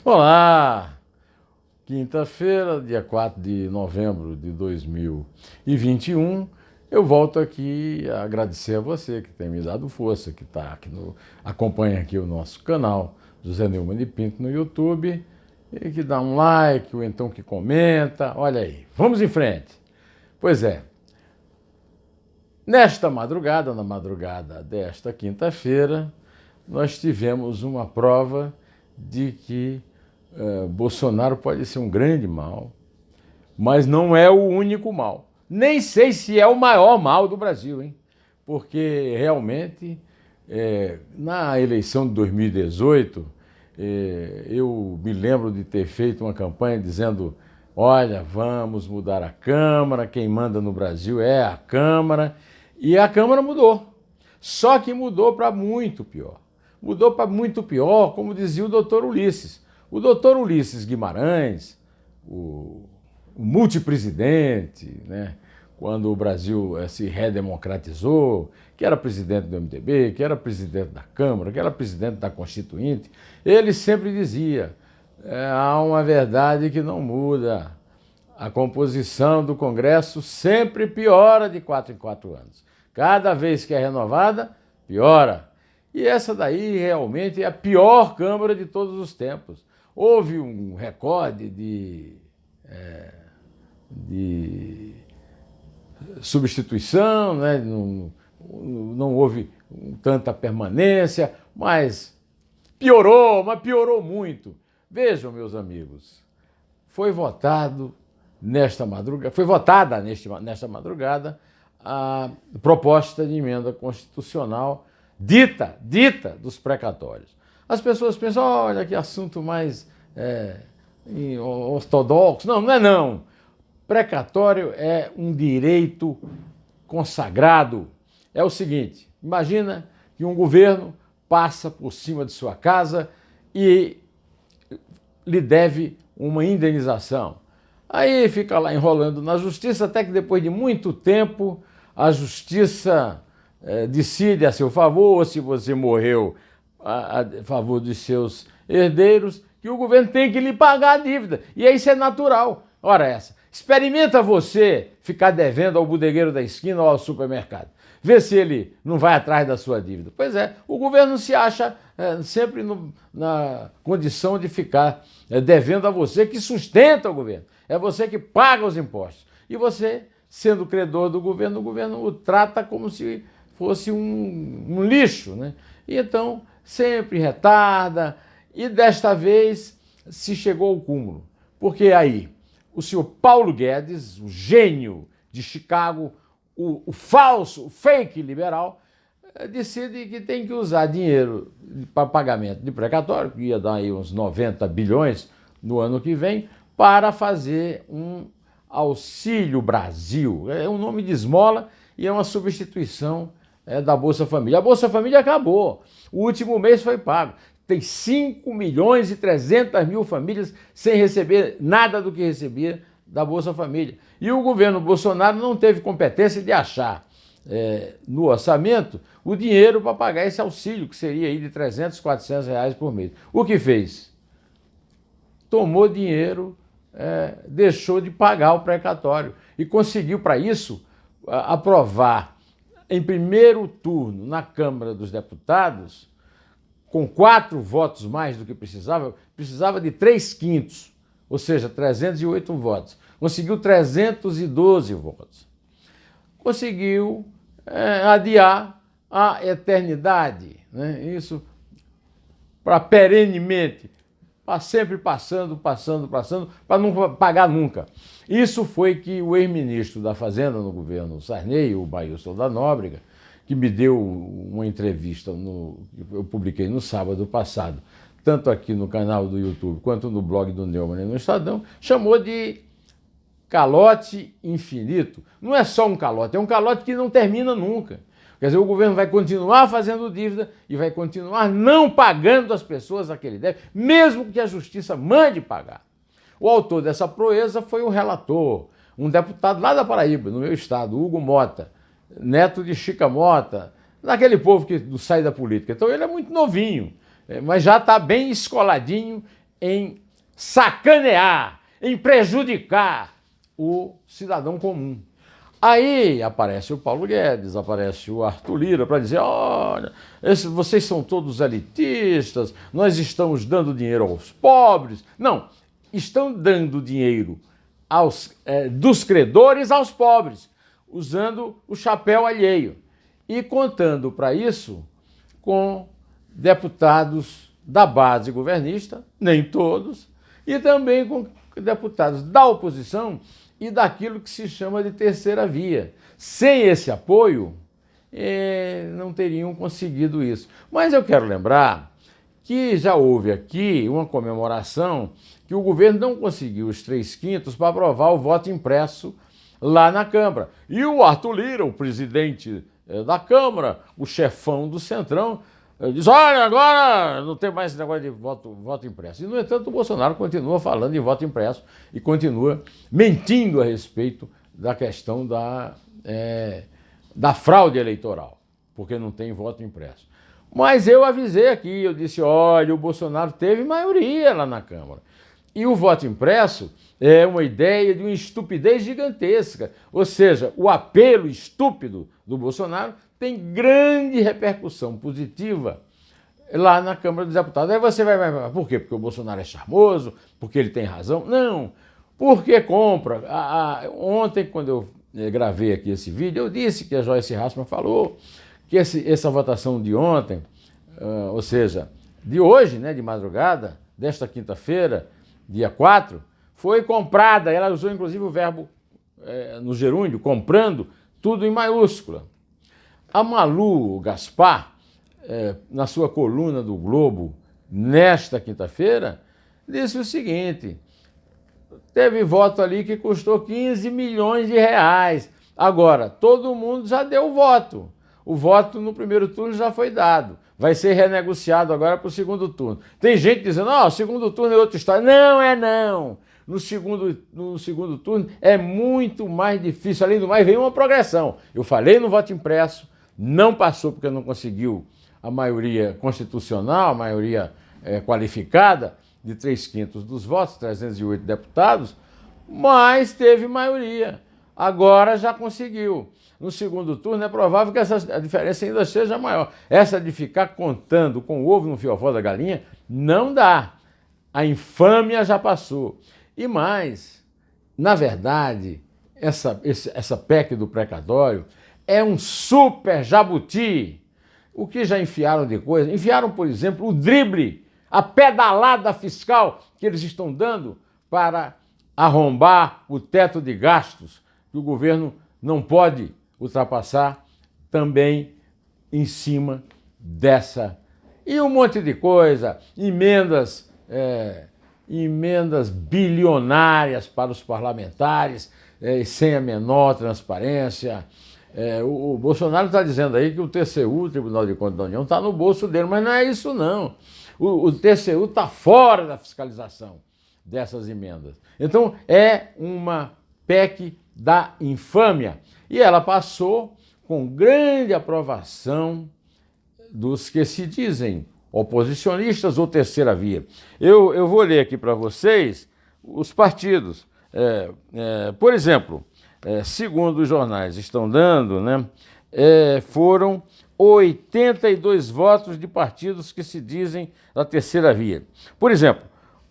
Olá! Quinta-feira, dia 4 de novembro de 2021, eu volto aqui a agradecer a você que tem me dado força, que está aqui acompanha aqui o nosso canal, José Neumann de Pinto no YouTube, e que dá um like, ou então que comenta. Olha aí, vamos em frente. Pois é, nesta madrugada, na madrugada desta quinta-feira, nós tivemos uma prova de que Bolsonaro pode ser um grande mal, mas não é o único mal. Nem sei se é o maior mal do Brasil, hein? Porque realmente, na eleição de 2018, eu me lembro de ter feito uma campanha dizendo: olha, vamos mudar a Câmara, quem manda no Brasil é a Câmara, e a Câmara mudou. Só que mudou para muito pior. Mudou para muito pior, como dizia o doutor Ulisses. O doutor Ulisses Guimarães, o multipresidente, né, quando o Brasil se redemocratizou, que era presidente do MDB, que era presidente da Câmara, que era presidente da Constituinte, ele sempre dizia: há uma verdade que não muda. A composição do Congresso sempre piora de 4 em 4 anos. Cada vez que é renovada, piora. E essa daí realmente é a pior Câmara de todos os tempos. Houve um recorde de substituição, né? Não houve tanta permanência, mas piorou muito. Vejam, meus amigos, foi votada nesta madrugada a proposta de emenda constitucional dita dos precatórios. As pessoas pensam: olha que assunto mais ortodoxo. Não, não é não. Precatório é um direito consagrado. É o seguinte: imagina que um governo passa por cima de sua casa e lhe deve uma indenização. Aí fica lá enrolando na justiça, até que depois de muito tempo a justiça decide a seu favor, ou se você morreu, a favor dos seus herdeiros, que o governo tem que lhe pagar a dívida. E isso é natural. Ora essa, experimenta você ficar devendo ao bodegueiro da esquina ou ao supermercado. Vê se ele não vai atrás da sua dívida. Pois é, o governo se acha sempre na condição de ficar devendo a você que sustenta o governo. É você que paga os impostos. E você, sendo credor do governo, o governo o trata como se fosse um lixo, né? E então sempre retarda, e desta vez se chegou ao cúmulo. Porque aí o senhor Paulo Guedes, o gênio de Chicago, o falso, o fake liberal, decide que tem que usar dinheiro para pagamento de precatório, que ia dar aí uns 90 bilhões no ano que vem, para fazer um Auxílio Brasil. É um nome de esmola e é uma substituição da Bolsa Família. A Bolsa Família acabou. O último mês foi pago. Tem 5.300.000 famílias sem receber nada do que recebia da Bolsa Família. E o governo Bolsonaro não teve competência de achar no orçamento o dinheiro para pagar esse auxílio, que seria aí de 300, 400 reais por mês. O que fez? Tomou dinheiro, deixou de pagar o precatório e conseguiu, para isso, aprovar em primeiro turno na Câmara dos Deputados, com 4 votos mais do que precisava de 3/5, ou seja, 308 votos. Conseguiu 312 votos. Conseguiu adiar a eternidade, né? Isso para perenemente, para sempre passando, para não pagar nunca. Isso foi que o ex-ministro da Fazenda no governo Sarney, o Bailson da Nóbrega, que me deu uma entrevista, eu publiquei no sábado passado, tanto aqui no canal do YouTube quanto no blog do Neumann e no Estadão, chamou de calote infinito. Não é só um calote, é um calote que não termina nunca. Quer dizer, o governo vai continuar fazendo dívida e vai continuar não pagando as pessoas a que ele deve, mesmo que a justiça mande pagar. O autor dessa proeza foi o relator, um deputado lá da Paraíba, no meu estado, Hugo Mota, neto de Chica Mota, daquele povo que sai da política. Então ele é muito novinho, mas já está bem escoladinho em sacanear, em prejudicar o cidadão comum. Aí aparece o Paulo Guedes, aparece o Arthur Lira para dizer: olha, vocês são todos elitistas, nós estamos dando dinheiro aos pobres. Não, estão dando dinheiro dos credores aos pobres, usando o chapéu alheio e contando para isso com deputados da base governista, nem todos, e também com deputados da oposição e daquilo que se chama de terceira via. Sem esse apoio, não teriam conseguido isso. Mas eu quero lembrar que já houve aqui uma comemoração que o governo não conseguiu os 3/5 para aprovar o voto impresso lá na Câmara. E o Arthur Lira, o presidente da Câmara, o chefão do Centrão, diz: olha, agora não tem mais esse negócio de voto impresso. E, no entanto, o Bolsonaro continua falando em voto impresso e continua mentindo a respeito da questão da fraude eleitoral, porque não tem voto impresso. Mas eu avisei aqui, eu disse: olha, o Bolsonaro teve maioria lá na Câmara. E o voto impresso é uma ideia de uma estupidez gigantesca. Ou seja, o apelo estúpido do Bolsonaro tem grande repercussão positiva lá na Câmara dos Deputados. Aí você vai por quê? Porque o Bolsonaro é charmoso? Porque ele tem razão? Não, porque compra. Ontem, quando eu gravei aqui esse vídeo, eu disse que a Joyce Hasselmann falou que essa votação de ontem, ou seja, de hoje, né, de madrugada, desta quinta-feira, dia 4, foi comprada. Ela usou inclusive o verbo no gerúndio, comprando, tudo em maiúscula. A Malu Gaspar, na sua coluna do Globo, nesta quinta-feira, disse o seguinte: teve voto ali que custou 15 milhões de reais. Agora, todo mundo já deu o voto. O voto no primeiro turno já foi dado. Vai ser renegociado agora para o segundo turno. Tem gente dizendo: o segundo turno é outra história. Não é não. No segundo turno é muito mais difícil. Além do mais, vem uma progressão. Eu falei no voto impresso, não passou porque não conseguiu a maioria constitucional, a maioria qualificada de 3/5 dos votos, 308 deputados, mas teve maioria. Agora já conseguiu. No segundo turno é provável que a diferença ainda seja maior. Essa de ficar contando com o ovo no fiofó da galinha não dá. A infâmia já passou. E mais, na verdade, essa PEC do precatório é um super jabuti. O que já enfiaram de coisa? Enfiaram, por exemplo, o drible, a pedalada fiscal que eles estão dando para arrombar o teto de gastos que o governo não pode ultrapassar, também em cima dessa. E um monte de coisa, emendas bilionárias para os parlamentares, sem a menor transparência. O Bolsonaro está dizendo aí que o TCU, o Tribunal de Contas da União, está no bolso dele, mas não é isso não. O TCU está fora da fiscalização dessas emendas. Então é uma PEC da infâmia. E ela passou com grande aprovação dos que se dizem oposicionistas ou terceira via. Eu vou ler aqui para vocês os partidos. Por exemplo, segundo os jornais estão dando, né, foram 82 votos de partidos que se dizem da terceira via. Por exemplo,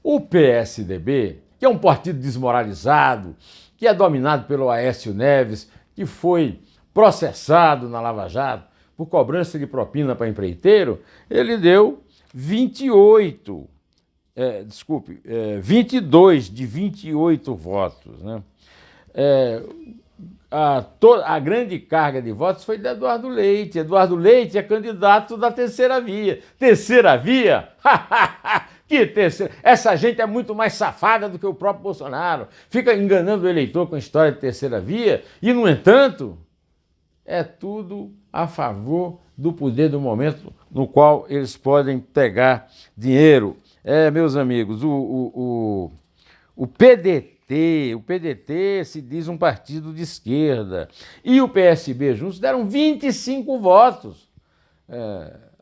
o PSDB, que é um partido desmoralizado, que é dominado pelo Aécio Neves, que foi processado na Lava Jato por cobrança de propina para empreiteiro, ele deu 22 de 28 votos, né? A grande carga de votos foi de Eduardo Leite. Eduardo Leite é candidato da terceira via. Terceira via? Que terceira? Essa gente é muito mais safada do que o próprio Bolsonaro. Fica enganando o eleitor com a história de terceira via e, no entanto, é tudo a favor do poder do momento no qual eles podem pegar dinheiro. Meus amigos, o PDT se diz um partido de esquerda, e o PSB juntos deram 25 votos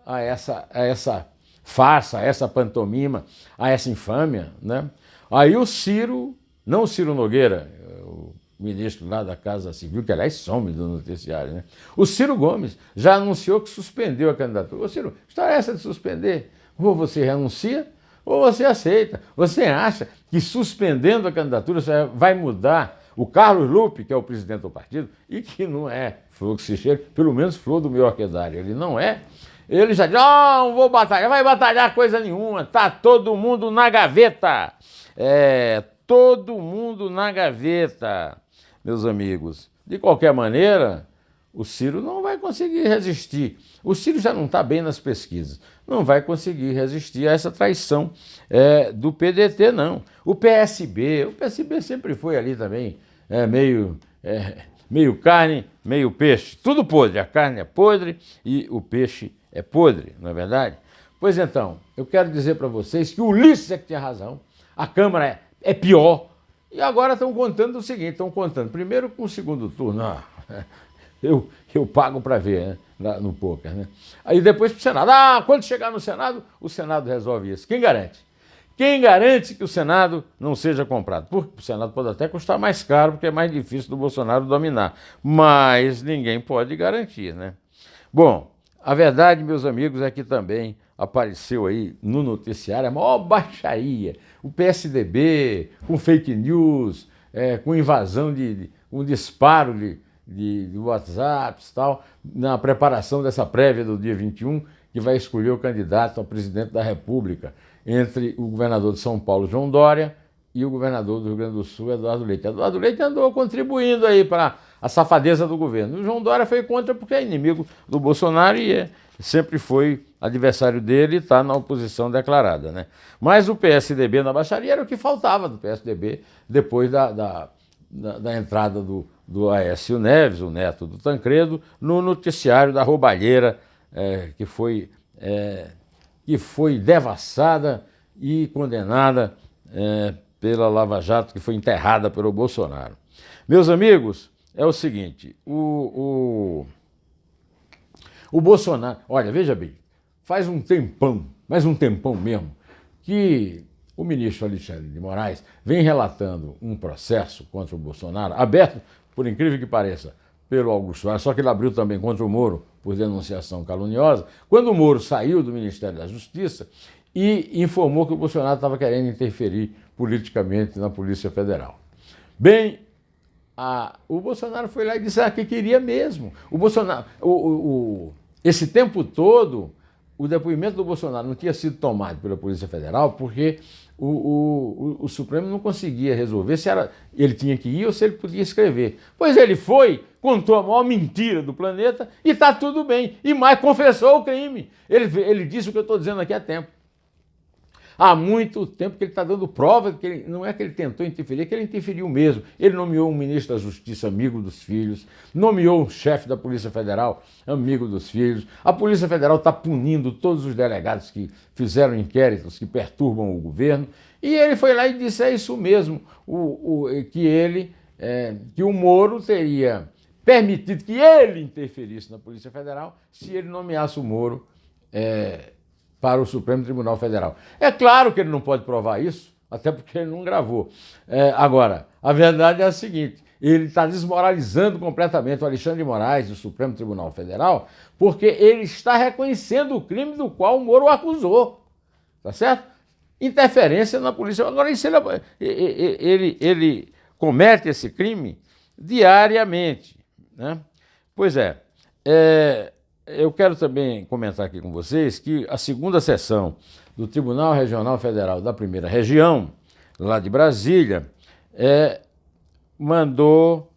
a essa farsa, a essa pantomima, a essa infâmia, né? Aí o Ciro, não o Ciro Nogueira, o ministro lá da Casa Civil, que aliás some do noticiário, né? O Ciro Gomes já anunciou que suspendeu a candidatura. Ô Ciro, que história é essa de suspender? Ou você renuncia ou você aceita. Você acha que suspendendo a candidatura você vai mudar o Carlos Lupe, que é o presidente do partido, e que não é flor que se cheira, pelo menos flor do meu orquedário, ele não é. Ele já diz, não vou batalhar, vai batalhar coisa nenhuma, tá todo mundo na gaveta. Todo mundo na gaveta, meus amigos. De qualquer maneira, o Ciro não vai conseguir resistir. O Ciro já não está bem nas pesquisas. Não vai conseguir resistir a essa traição do PDT, não. O PSB sempre foi ali também, meio carne, meio peixe. Tudo podre. A carne é podre e o peixe é podre, não é verdade? Pois então, eu quero dizer para vocês que o Ulisses é que tinha razão. A Câmara é pior. E agora estão contando o seguinte, primeiro com o segundo turno. Eu pago para ver, né, no poker, né? Aí depois para o Senado. Quando chegar no Senado, o Senado resolve isso. Quem garante? Quem garante que o Senado não seja comprado? Porque o Senado pode até custar mais caro, porque é mais difícil do Bolsonaro dominar. Mas ninguém pode garantir, né? Bom, a verdade, meus amigos, é que também apareceu aí no noticiário a maior baixaria. O PSDB, com fake news, com invasão um disparo de WhatsApps e tal, na preparação dessa prévia do dia 21, que vai escolher o candidato a presidente da República, entre o governador de São Paulo, João Dória, e o governador do Rio Grande do Sul, Eduardo Leite. Eduardo Leite andou contribuindo aí para a safadeza do governo. O João Dória foi contra porque é inimigo do Bolsonaro e sempre foi adversário dele e está na oposição declarada, né? Mas o PSDB na baixaria era o que faltava do PSDB depois da entrada do Aécio Neves, o neto do Tancredo, no noticiário da roubalheira que foi devassada e condenada pela Lava Jato, que foi enterrada pelo Bolsonaro. Meus amigos, é o seguinte, o Bolsonaro, olha, veja bem, faz um tempão, mais um tempão mesmo, que o ministro Alexandre de Moraes vem relatando um processo contra o Bolsonaro, aberto, por incrível que pareça, pelo Augusto Aras, só que ele abriu também contra o Moro por denunciação caluniosa, quando o Moro saiu do Ministério da Justiça e informou que o Bolsonaro estava querendo interferir politicamente na Polícia Federal. Bem, o Bolsonaro foi lá e disse que queria mesmo. O Bolsonaro, esse tempo todo, o depoimento do Bolsonaro não tinha sido tomado pela Polícia Federal porque o Supremo não conseguia resolver se ele tinha que ir ou se ele podia escrever. Pois ele foi, contou a maior mentira do planeta e está tudo bem. E mais, confessou o crime. Ele disse o que eu estou dizendo aqui há tempo. Há muito tempo que ele está dando prova de que não é que ele tentou interferir, é que ele interferiu mesmo. Ele nomeou um ministro da Justiça amigo dos filhos, nomeou um chefe da Polícia Federal amigo dos filhos. A Polícia Federal está punindo todos os delegados que fizeram inquéritos que perturbam o governo. E ele foi lá e disse, é isso mesmo, que o Moro teria permitido que ele interferisse na Polícia Federal se ele nomeasse o Moro para o Supremo Tribunal Federal. É claro que ele não pode provar isso, até porque ele não gravou. Agora, a verdade é a seguinte, ele está desmoralizando completamente o Alexandre de Moraes do Supremo Tribunal Federal, porque ele está reconhecendo o crime do qual o Moro o acusou, tá certo? Interferência na polícia. Agora, isso ele comete esse crime diariamente, né? Pois eu quero também comentar aqui com vocês que a segunda sessão do Tribunal Regional Federal da Primeira Região, lá de Brasília, mandou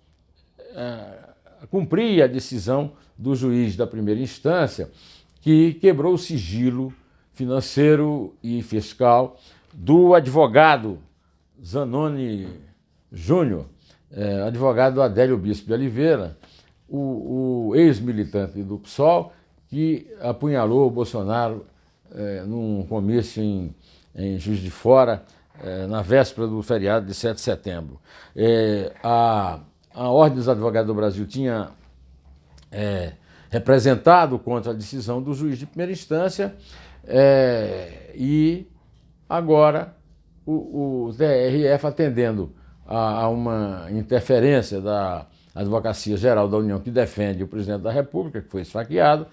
cumprir a decisão do juiz da primeira instância que quebrou o sigilo financeiro e fiscal do advogado Zanoni Júnior, advogado Adélio Bispo de Oliveira, o ex-militante do PSOL, que apunhalou o Bolsonaro num comício em Juiz de Fora, na véspera do feriado de 7 de setembro. A Ordem dos Advogados do Brasil tinha representado contra a decisão do juiz de primeira instância, E agora o TRF, atendendo a uma interferência da Advocacia Geral da União, que defende o presidente da República, que foi esfaqueado,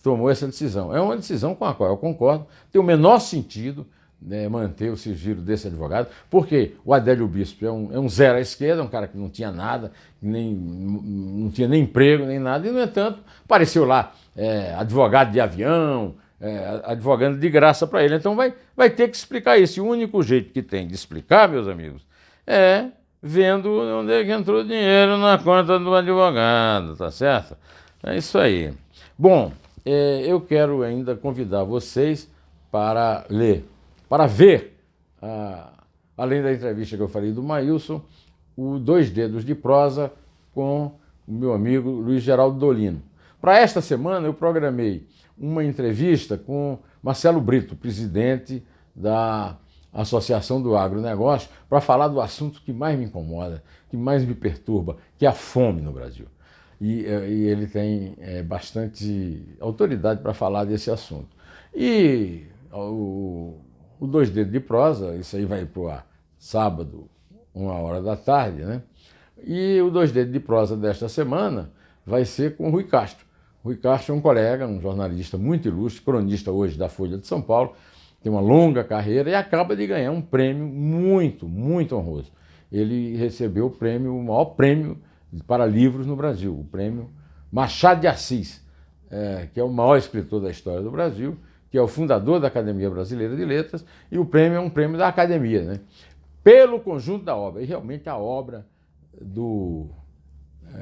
tomou essa decisão. É uma decisão com a qual eu concordo, tem o menor sentido, né, manter o sigilo desse advogado, porque o Adélio Bispo é um zero à esquerda, um cara que não tinha nada, não tinha nem emprego, nem nada, e, no entanto, apareceu lá advogado de avião, advogando de graça para ele. Então vai ter que explicar isso. E o único jeito que tem de explicar, meus amigos, é vendo onde é que entrou o dinheiro na conta do advogado, tá certo? É isso aí. Bom, eu quero ainda convidar vocês para ver, além da entrevista que eu falei do Maílson, o Dois Dedos de Prosa com o meu amigo Luiz Geraldo Dolino. Para esta semana eu programei uma entrevista com Marcelo Brito, presidente da Associação do Agronegócio, para falar do assunto que mais me incomoda, que mais me perturba, que é a fome no Brasil. E ele tem bastante autoridade para falar desse assunto. E o Dois Dedos de Prosa, isso aí vai para o ar sábado, 13h, né? E o Dois Dedos de Prosa desta semana vai ser com o Rui Castro. Rui Castro é um colega, um jornalista muito ilustre, cronista hoje da Folha de São Paulo, tem uma longa carreira e acaba de ganhar um prêmio muito, muito honroso. Ele recebeu o maior prêmio para livros no Brasil, o prêmio Machado de Assis, que é o maior escritor da história do Brasil, que é o fundador da Academia Brasileira de Letras, e o prêmio é um prêmio da Academia, né? Pelo conjunto da obra. E realmente a obra do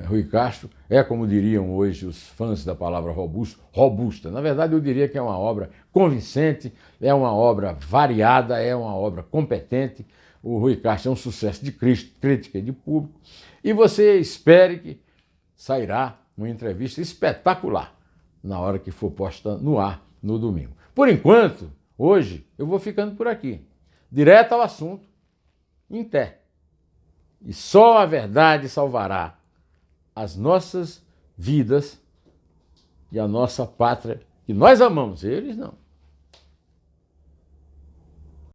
Rui Castro como diriam hoje os fãs da palavra robusta. Na verdade, eu diria que é uma obra convincente, é uma obra variada, é uma obra competente. O Rui Castro é um sucesso de crítica e de público. E você espere que sairá uma entrevista espetacular na hora que for posta no ar no domingo. Por enquanto, hoje, eu vou ficando por aqui. Direto ao assunto, em pé. E só a verdade salvará as nossas vidas e a nossa pátria, que nós amamos, eles não.